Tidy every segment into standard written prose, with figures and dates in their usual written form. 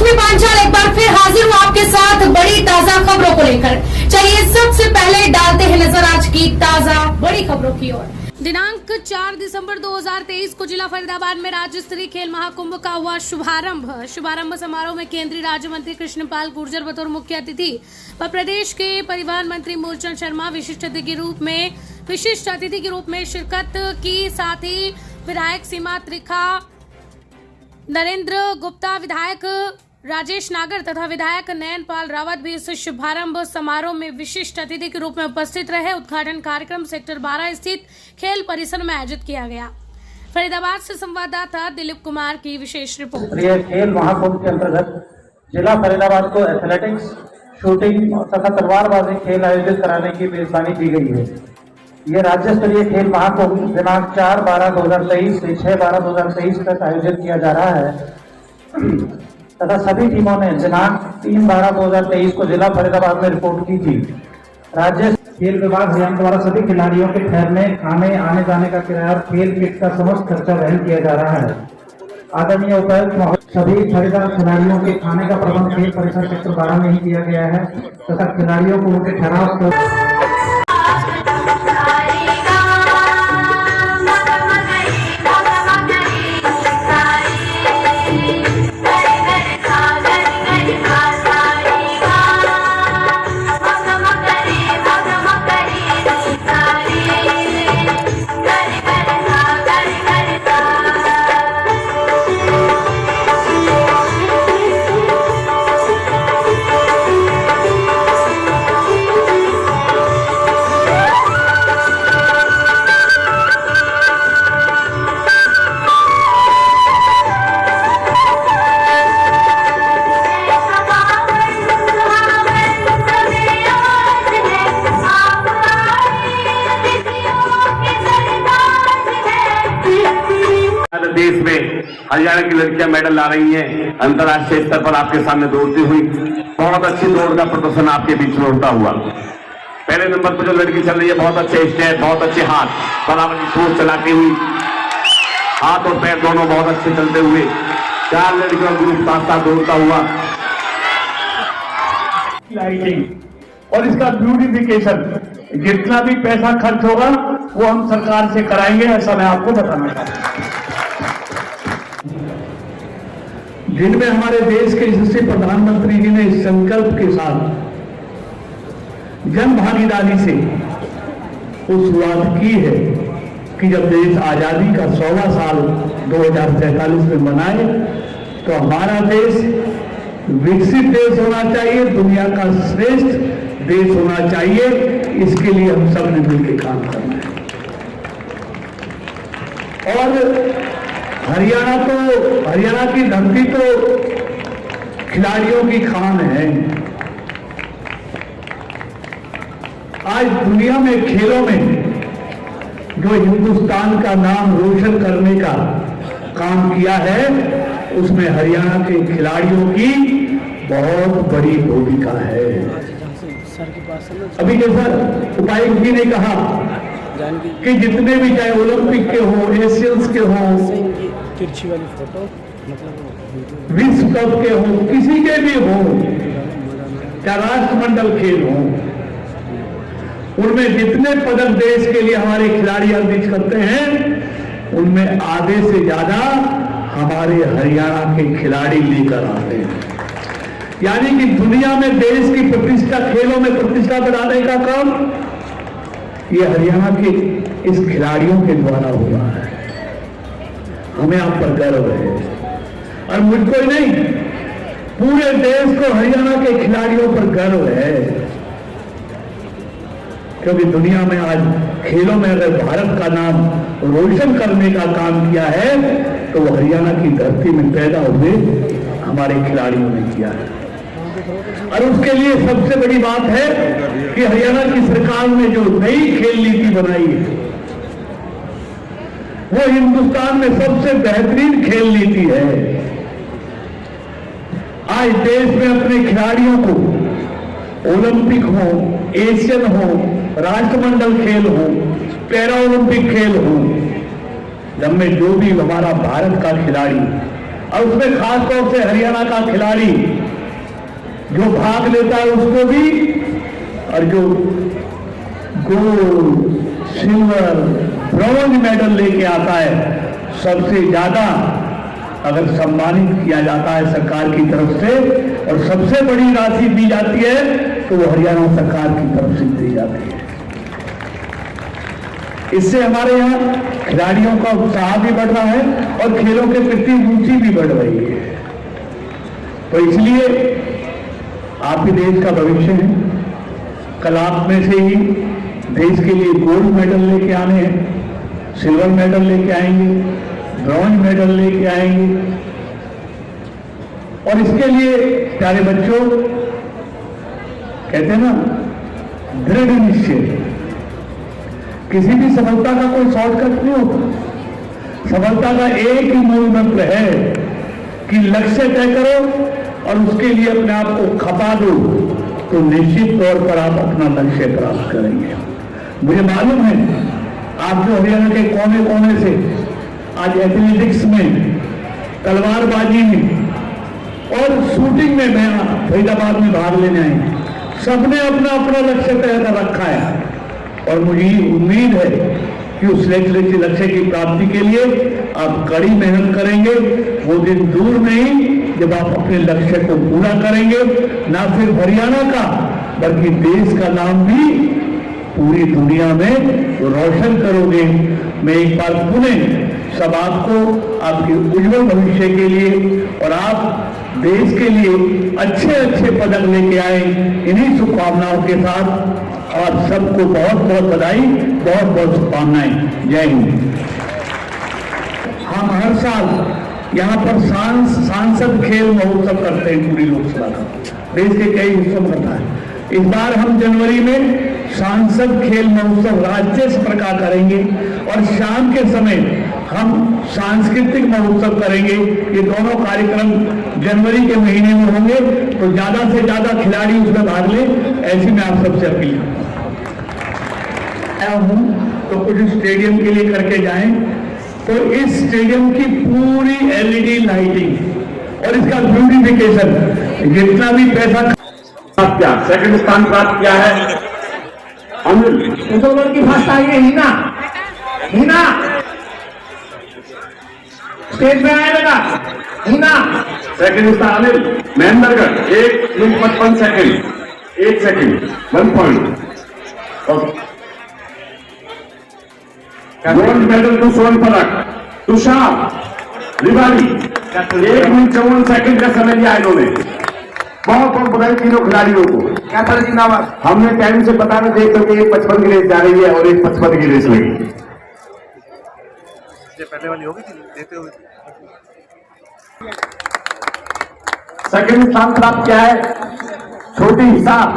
रश्मि पांचाल एक बार फिर हाजिर हूँ आपके साथ बड़ी ताजा खबरों को लेकर। चलिए सबसे पहले डालते हैं नजर आज की ताजा बड़ी खबरों की ओर। दिनांक 4 दिसंबर 2023 को जिला फरीदाबाद में राज्य स्तरीय खेल महाकुंभ का हुआ शुभारंभ समारोह में केंद्रीय राज्य मंत्री कृष्णपाल गुर्जर बतौर मुख्य अतिथि व प्रदेश के परिवहन मंत्री मूलचंद शर्मा विशिष्ट अतिथि के रूप में शिरकत की। साथ ही विधायक सीमा त्रिखा, नरेंद्र गुप्ता, विधायक राजेश नागर तथा विधायक नयन पाल रावत भी इस शुभारंभ समारोह में विशिष्ट अतिथि के रूप में उपस्थित रहे। उद्घाटन कार्यक्रम सेक्टर 12 स्थित खेल परिसर में आयोजित किया गया। फरीदाबाद से संवाददाता दिलीप कुमार की विशेष रिपोर्ट। खेल महाकुंभ के अंतर्गत जिला फरीदाबाद को एथलेटिक्स, शूटिंग तथा तलवारबाजी खेल आयोजित कराने की मेजबानी दी गई है। ये राज्य स्तरीय खेल महाकुंभ दिनांक 4/12/2023 से 6/12/2023 तक आयोजित किया जा रहा है तथा सभी टीमों ने दिनांक 3/12/2023 को जिला फरीदाबाद में रिपोर्ट की थी। राज्य खेल विभाग हरियाणा द्वारा सभी खिलाड़ियों के ठहरने, खाने, आने जाने का किराया और खेल किट का समस्त खर्चा वहन किया जा रहा है। आदरणीय उपायुक्त सभी फरीदाबाद खिलाड़ियों के खाने का प्रबंध खेल परिसर सेक्टर 12 में ही किया गया है तथा खिलाड़ियों को उनके ठहराव देश में हरियाणा की लड़कियां मेडल ला रही हैं। अंतर्राष्ट्रीय स्तर पर आपके सामने दौड़ती हुई बहुत अच्छी दौड़ का प्रदर्शन आपके बीच में होता हुआ। पहले नंबर पर जो लड़की चल रही है, बहुत अच्छे स्टेप, बहुत अच्छे हाथ, बराबर की सोच चलाती हुई, हाथ और पैर दोनों बहुत अच्छे चलते हुए 4 लड़कियों ग्रुप साथ साथ दौड़ता हुआ। लाइटिंग और इसका ब्यूटिफिकेशन, जितना भी पैसा खर्च होगा वो हम सरकार से कराएंगे, ऐसा मैं आपको बताना चाहता हूं। जिनमें हमारे देश के यशस्वी प्रधानमंत्री जी ने इस संकल्प के साथ जन भागीदारी से वो शुरुआत की है कि जब देश आजादी का 100वां साल 2047 में मनाए तो हमारा देश विकसित देश होना चाहिए, दुनिया का श्रेष्ठ देश होना चाहिए। इसके लिए हम सब ने मिलकर काम करना है। और हरियाणा की धरती तो खिलाड़ियों की खान है। आज दुनिया में खेलों में जो हिंदुस्तान का नाम रोशन करने का काम किया है, उसमें हरियाणा के खिलाड़ियों की बहुत बड़ी भूमिका है। अभी जैसा उपायुक्त जी ने कहा कि जितने भी, चाहे ओलंपिक के हो, एशियंस के हो, विश्व कप के हो, किसी के भी हो, चाहे राष्ट्रमंडल खेल हो, उनमें जितने पदक देश के लिए हमारे खिलाड़ी अर्जित करते हैं, उनमें आधे से ज्यादा हमारे हरियाणा के खिलाड़ी लेकर आते हैं। यानी कि दुनिया में देश की प्रतिष्ठा, खेलों में प्रतिष्ठा बढ़ाने का काम ये हरियाणा के इस खिलाड़ियों के द्वारा हुआ है। हमें आप पर गर्व है और मुझको ही नहीं, पूरे देश को हरियाणा के खिलाड़ियों पर गर्व है, क्योंकि दुनिया में आज खेलों में अगर भारत का नाम रोशन करने का काम किया है तो वो हरियाणा की धरती में पैदा हुए हमारे खिलाड़ियों ने किया है। और उसके लिए सबसे बड़ी बात है कि हरियाणा की सरकार ने जो नई खेल नीति बनाई है, वो हिंदुस्तान में सबसे बेहतरीन खेल नीति है। आज देश में अपने खिलाड़ियों को ओलंपिक हो, एशियन हो, राष्ट्रमंडल खेल हो, पैरा ओलंपिक खेल हो, जब में जो भी हमारा भारत का खिलाड़ी और उसमें खास तौर से हरियाणा का खिलाड़ी जो भाग लेता है उसको भी, और जो गोल्ड, सिल्वर, ब्रॉन्ज मेडल लेके आता है सबसे ज्यादा अगर सम्मानित किया जाता है सरकार की तरफ से, और सबसे बड़ी राशि दी जाती है तो वो हरियाणा सरकार की तरफ से दी जाती है। इससे हमारे यहाँ खिलाड़ियों का उत्साह भी बढ़ रहा है और खेलों के प्रति रुचि भी बढ़ रही है। तो इसलिए आप ही देश का भविष्य है। कल आप में से ही देश के लिए गोल्ड मेडल लेके आने हैं, सिल्वर मेडल लेके आएंगे, ब्रॉन्ज मेडल लेके आएंगे। और इसके लिए प्यारे बच्चों, कहते हैं ना, दृढ़ निश्चय। किसी भी सफलता का कोई शॉर्टकट नहीं होता। सफलता का एक ही मूल मंत्र है कि लक्ष्य तय करो और उसके लिए अपने आप को खपा दो, तो निश्चित तौर पर आप अपना लक्ष्य प्राप्त करेंगे। मुझे मालूम है आप जो हरियाणा के कोने कोने से आज एथलेटिक्स में, तलवारबाजी में और शूटिंग में मैं फरीदाबाद में भाग लेने आए, सबने अपना अपना लक्ष्य तय कर रखा है। और मुझे उम्मीद है कि उस लक्ष्य की प्राप्ति के लिए आप कड़ी मेहनत करेंगे। वो दिन दूर नहीं जब आप अपने लक्ष्य को पूरा करेंगे, ना सिर्फ हरियाणा का बल्कि देश का नाम भी पूरी दुनिया में रोशन करोगे। मैं एक बार पुनः सब आपको आपके उज्जवल भविष्य के लिए और आप देश के लिए अच्छे अच्छे पदक लेके आए, इन्हीं शुभकामनाओं के साथ और सबको बहुत बहुत बधाई, बहुत बहुत शुभकामनाएं। जय हिंद। हम हर साल यहाँ पर सांसद खेल महोत्सव करते हैं पूरी लोकसभा का, देश के कई हिस्सों में होता है। इस बार हम जनवरी में सांसद खेल महोत्सव राज्य स्तर का करेंगे और शाम के समय हम सांस्कृतिक महोत्सव करेंगे। ये दोनों कार्यक्रम जनवरी के महीने में होंगे, तो ज्यादा से ज्यादा खिलाड़ी उसमें भाग लें, ऐसी मैं आप सबसे अपील आया हूं। तो कुछ स्टेडियम के लिए करके जाएं, तो इस स्टेडियम की पूरी एलईडी लाइटिंग और इसका ब्यूटिफिकेशन, जितना भी पैसा क्या सेकंड स्थान प्राप्त किया है अनिल। इंदौर की फर्स्ट आई है हिना। हिना स्टेज में आए बेटा, हिना। सेकंड स्थान Anil Mahendragarh 1 minute 55 second, 1 second 1 point. Gold medal to स्वर्ण पदक तुषार रिवाड़ी 1 मिनट 54 सेकंड का समय लिया इन्होंने। बहुत बहुत बधाई तीनों खिलाड़ियों को। क्या था जिंदाबाद। हमने टाइम से बता रहे थे कि एक 55 की रेस जा रही है और एक 55 की रेस लगी। पहले वाली होगी थी देते हुए। सेकंड स्थान प्राप्त किया है छोटी हिसाब।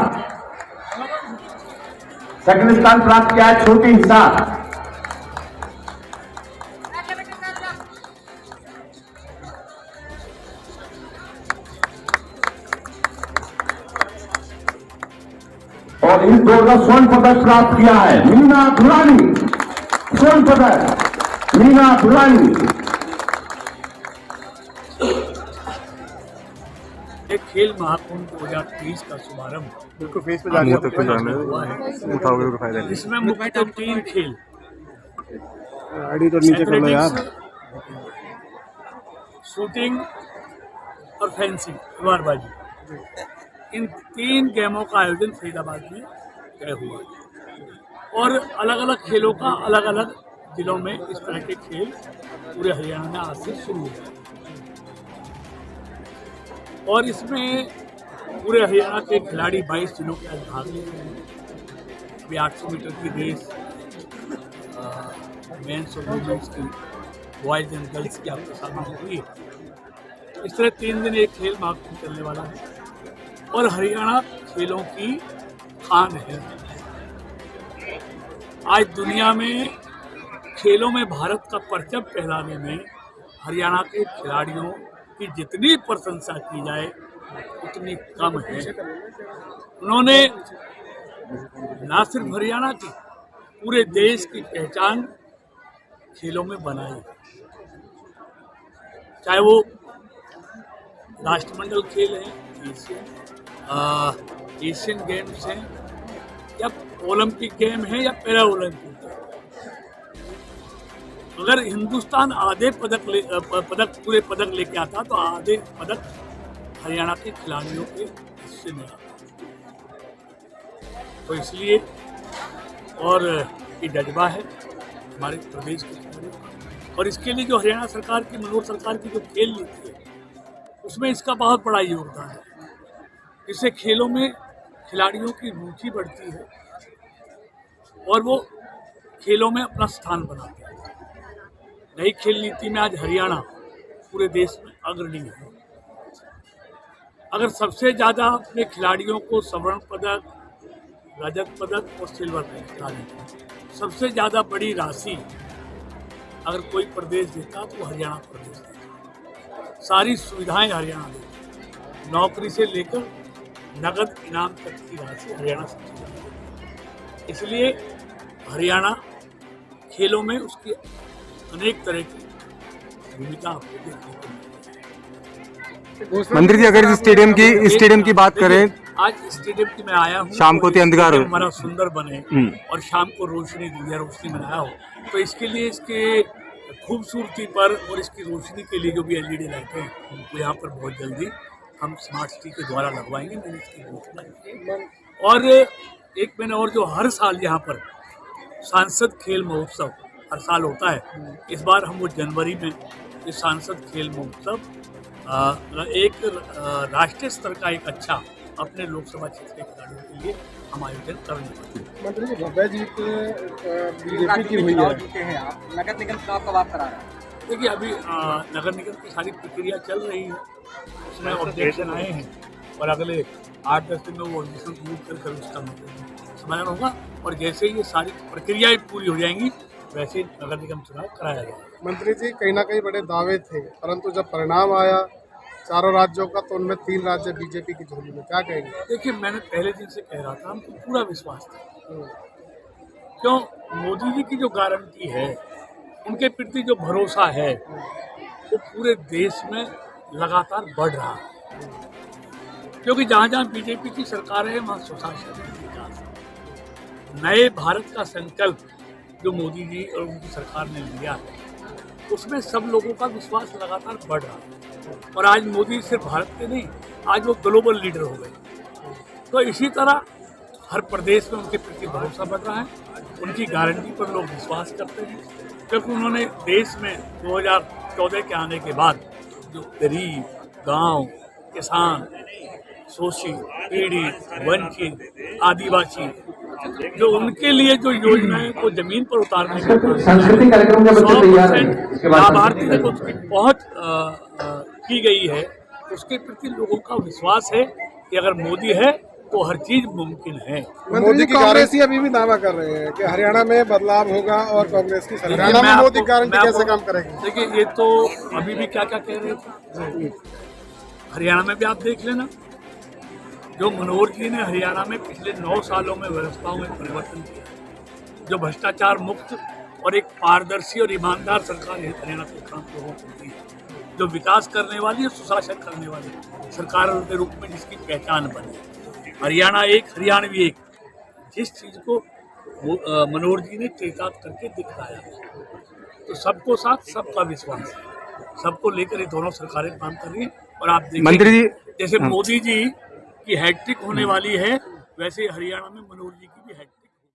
सेकंड स्थान प्राप्त किया है छोटी हिसाब। और इस दौड़ का स्वर्ण पदक प्राप्त किया है मीना धुरानी। स्वर्ण पदक मीना धुरानी। एक खेल महाकुंभ 2023 का शुभारंभ बिल्कुल फेस पे जाके तो कुछ जाना हुआ है, उठाओगे तो फायदा नहीं। इसमें मुख्यतः 3 खेल आईडी तो नीचे कर लो यार। शूटिंग और फेंसिंग, तलवारबाजी, इन 3 गेमों का आयोजन फरीदाबाद में तय हुआ और अलग अलग खेलों का अलग अलग जिलों में इस तरह के खेल पूरे हरियाणा में आज से शुरू हुए और इसमें पूरे हरियाणा के खिलाड़ी 22 जिलों के आज भाग ले रहे हैं। अभी 800 मीटर की रेस मेंस और वुमेन्स की, बॉयज एंड गर्ल्स की आपके सामने हुई है। इस तरह 3 दिन एक खेल महाकुंभ चलने वाला है और हरियाणा खेलों की खान है। आज दुनिया में खेलों में भारत का परचम फहराने में हरियाणा के खिलाड़ियों की जितनी प्रशंसा की जाए उतनी कम है। उन्होंने न सिर्फ हरियाणा की, पूरे देश की पहचान खेलों में बनाई, चाहे वो राष्ट्रमंडल खेल हैं, एशियन गेम्स हैं, या ओलंपिक गेम है, या पैरा ओलंपिक है। अगर हिंदुस्तान आधे पूरे पदक लेके आता तो आधे पदक हरियाणा के खिलाड़ियों के हिस्से में आता। तो इसलिए और ये जज्बा है हमारे प्रदेश के खिलाड़ियों का, और इसके लिए जो हरियाणा सरकार की, मनोहर सरकार की जो खेल नीति है, उसमें इसका बहुत बड़ा योगदान है। इससे खेलों में खिलाड़ियों की रुचि बढ़ती है और वो खेलों में अपना स्थान बनाते हैं। नई खेल नीति में आज हरियाणा पूरे देश में अग्रणी है। अगर सबसे ज़्यादा अपने खिलाड़ियों को स्वर्ण पदक, रजत पदक और सिल्वर पदक डालें, सबसे ज़्यादा बड़ी राशि अगर कोई प्रदेश देता तो वो हरियाणा प्रदेश देता। सारी सुविधाएं हरियाणा देता, नौकरी से लेकर नगद इनाम तक की राशि हरियाणा से दी जाती है। इसलिए हरियाणा खेलों में उसकी अनेक तरह की भूमिका आपको देखने को मिलती है। मंत्री जी, अगर इस स्टेडियम की बात करें, आज स्टेडियम की मैं आया हूँ, शाम को अंधकार हो, हमारा सुंदर बने और शाम को रोशनी दिव्या रोशनी बनाया हो, तो इसके लिए, इसके खूबसूरती पर और इसकी रोशनी के लिए जो भी LED लाइटें हैं वो यहाँ पर बहुत जल्दी हम स्मार्ट सिटी के द्वारा लगवाएंगे। मैंने इसकी घोषणा की है। और एक मैंने और जो हर साल यहाँ पर सांसद खेल महोत्सव हर साल होता है, इस बार हम वो जनवरी में ये सांसद खेल महोत्सव एक राष्ट्रीय स्तर का एक अच्छा अपने लोकसभा क्षेत्र के खिलाड़ियों के लिए हम आयोजन करने वाले हैं। मंत्री जी, भव्य जी बीजेपी की हुई है, नगर निगम चुनाव कब आप करा रहे हैं? देखिए, अभी नगर निगम की सारी प्रक्रिया चल रही है, उसमें ऑब्जेक्शन आए हैं और अगले 8-10 दिन में वो ऑब्जेक्शन दूर कर उसका समाधान होगा, और जैसे ही ये सारी प्रक्रियाएं पूरी हो जाएंगी वैसे ही नगर निगम चुनाव कराया जाएगा। मंत्री जी, कहीं ना कहीं बड़े दावे थे, परंतु जब परिणाम आया चारों राज्यों का तो उनमें 3 राज्य बीजेपी की झोली में, क्या कहेंगे? देखिए, मैंने पहले दिन से कह रहा था, हमको पूरा विश्वास था। क्यों? मोदी जी की जो गारंटी है, उनके प्रति जो भरोसा है, वो पूरे देश में लगातार बढ़ रहा है। क्योंकि जहाँ जहाँ बीजेपी की सरकार है वहाँ सुशासन विकास, नए भारत का संकल्प जो मोदी जी और उनकी सरकार ने लिया है, उसमें सब लोगों का विश्वास लगातार बढ़ रहा है। और आज मोदी सिर्फ भारत के नहीं, आज वो ग्लोबल लीडर हो गए। तो इसी तरह हर प्रदेश में उनके प्रति भरोसा बढ़ रहा है, उनकी गारंटी पर लोग विश्वास करते हैं, क्योंकि उन्होंने देश में 2014 के आने के बाद जो गरीब, गांव, किसान, शोषित, पीड़ित, वंचित, आदिवासी, जो उनके लिए जो योजनाएं को जमीन पर उतारने के सांस्कृतिक कार्यक्रम के बच्चे तैयार हैं, लाभार्थी तक उसकी पहुंच की गई है, उसके प्रति लोगों का विश्वास है कि अगर मोदी है तो हर चीज मुमकिन है। मोदी की कांग्रेसी अभी भी दावा कर रहे हैं कि हरियाणा में बदलाव होगा और कांग्रेस की सरकार, हरियाणा में मोदी गारंटी कैसे काम करेगी? देखिए, ये तो अभी भी क्या क्या कह रहे थे, हरियाणा में भी आप देख लेना, जो मनोहर जी ने हरियाणा में पिछले 9 सालों में व्यवस्थाओं में परिवर्तन किया, जो भ्रष्टाचार मुक्त और एक पारदर्शी और ईमानदार सरकार हरियाणा सरकार लोगों को दी है, जो विकास करने वाली और सुशासन करने वाली सरकार के रूप में जिसकी पहचान बनी। हरियाणा एक, हरियाणवी एक, जिस चीज को मनोहर जी ने चेतावत करके दिखाया है, तो सबको साथ सबका विश्वास है, सबको लेकर ये दोनों सरकारें काम कर रही हैं। और आप देखिए, जैसे मोदी जी की हैट्रिक होने वाली है, वैसे हरियाणा में मनोहर जी की